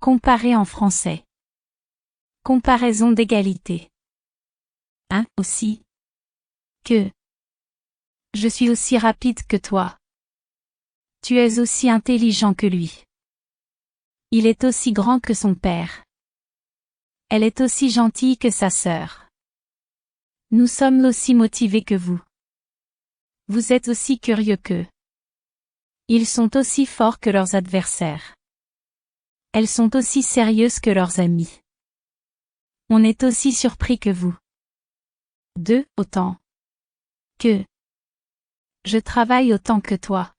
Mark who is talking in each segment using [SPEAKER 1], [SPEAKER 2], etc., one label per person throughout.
[SPEAKER 1] Comparer en français. Comparaison d'égalité. 1. Aussi. Que. Je suis aussi rapide que toi. Tu es aussi intelligent que lui. Il est aussi grand que son père. Elle est aussi gentille que sa sœur. Nous sommes aussi motivés que vous. Vous êtes aussi curieux qu'eux. Ils sont aussi forts que leurs adversaires. Elles sont aussi sérieuses que leurs amis. On est aussi surpris que vous. 2. Autant. Que. Je travaille autant que toi.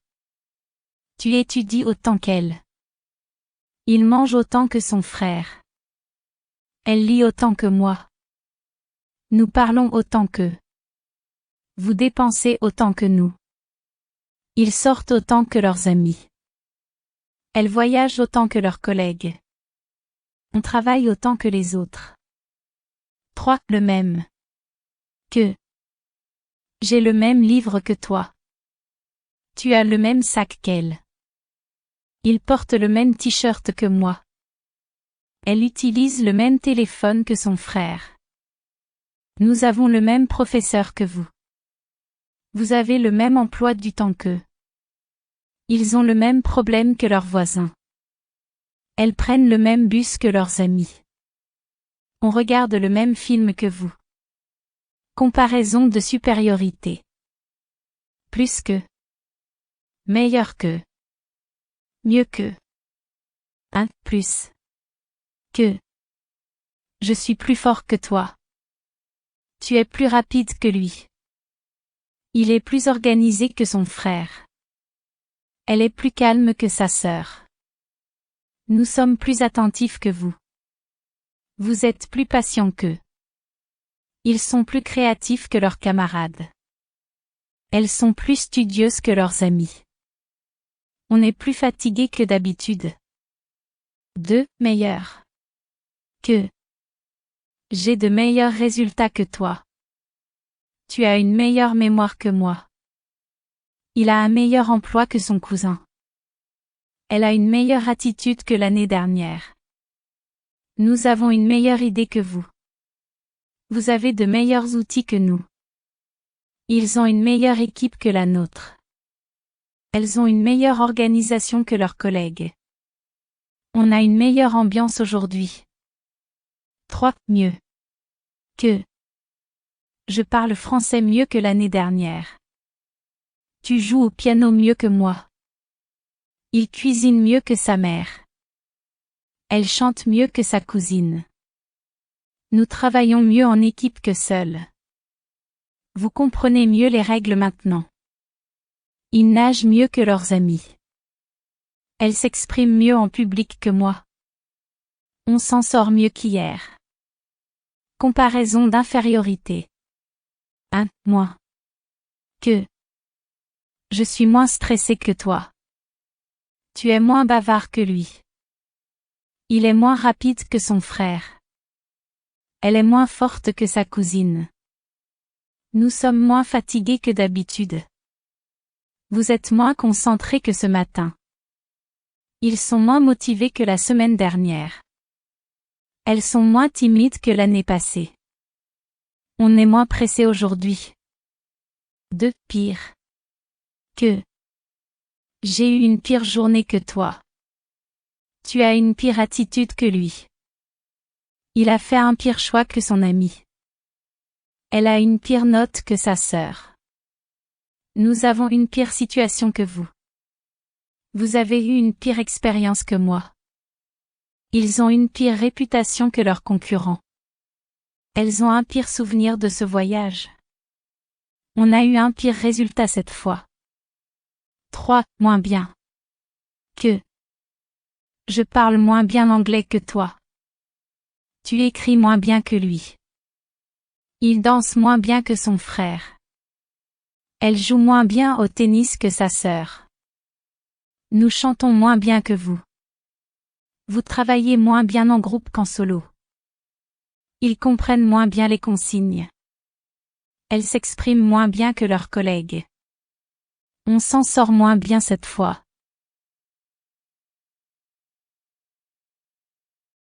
[SPEAKER 1] Tu étudies autant qu'elle. Il mange autant que son frère. Elle lit autant que moi. Nous parlons autant qu'eux. Vous dépensez autant que nous. Ils sortent autant que leurs amis. Elles voyagent autant que leurs collègues. On travaille autant que les autres. 3. Le même. Que. J'ai le même livre que toi. Tu as le même sac qu'elle. Il porte le même t-shirt que moi. Elle utilise le même téléphone que son frère. Nous avons le même professeur que vous. Vous avez le même emploi du temps qu'eux. Ils ont le même problème que leurs voisins. Elles prennent le même bus que leurs amis. On regarde le même film que vous. Comparaison de supériorité. Plus que. Meilleur que. Mieux que. 1. Plus. Que. Je suis plus fort que toi. Tu es plus rapide que lui. Il est plus organisé que son frère. Elle est plus calme que sa sœur. Nous sommes plus attentifs que vous. Vous êtes plus patient qu'eux. Ils sont plus créatifs que leurs camarades. Elles sont plus studieuses que leurs amis. On est plus fatigué que d'habitude. 2. Meilleur. Que. J'ai de meilleurs résultats que toi. Tu as une meilleure mémoire que moi. Il a un meilleur emploi que son cousin. Elle a une meilleure attitude que l'année dernière. Nous avons une meilleure idée que vous. Vous avez de meilleurs outils que nous. Ils ont une meilleure équipe que la nôtre. Elles ont une meilleure organisation que leurs collègues. On a une meilleure ambiance aujourd'hui. 3. Mieux. Que. Je parle français mieux que l'année dernière. Tu joues au piano mieux que moi. Il cuisine mieux que sa mère. Elle chante mieux que sa cousine. Nous travaillons mieux en équipe que seuls. Vous comprenez mieux les règles maintenant. Ils nagent mieux que leurs amis. Elles s'expriment mieux en public que moi. On s'en sort mieux qu'hier. Comparaison d'infériorité. 1. Moins. Que. Je suis moins stressé que toi. Tu es moins bavard que lui. Il est moins rapide que son frère. Elle est moins forte que sa cousine. Nous sommes moins fatigués que d'habitude. Vous êtes moins concentrés que ce matin. Ils sont moins motivés que la semaine dernière. Elles sont moins timides que l'année passée. On est moins pressé aujourd'hui. 2. Pire. Que. J'ai eu une pire journée que toi. Tu as une pire attitude que lui. Il a fait un pire choix que son ami. Elle a une pire note que sa sœur. Nous avons une pire situation que vous. Vous avez eu une pire expérience que moi. Ils ont une pire réputation que leurs concurrents. Elles ont un pire souvenir de ce voyage. On a eu un pire résultat cette fois. 3. Moins bien. Que. Je parle moins bien anglais que toi. Tu écris moins bien que lui. Il danse moins bien que son frère. Elle joue moins bien au tennis que sa sœur. Nous chantons moins bien que vous. Vous travaillez moins bien en groupe qu'en solo. Ils comprennent moins bien les consignes. Elles s'expriment moins bien que leurs collègues. On s'en sort moins bien cette fois.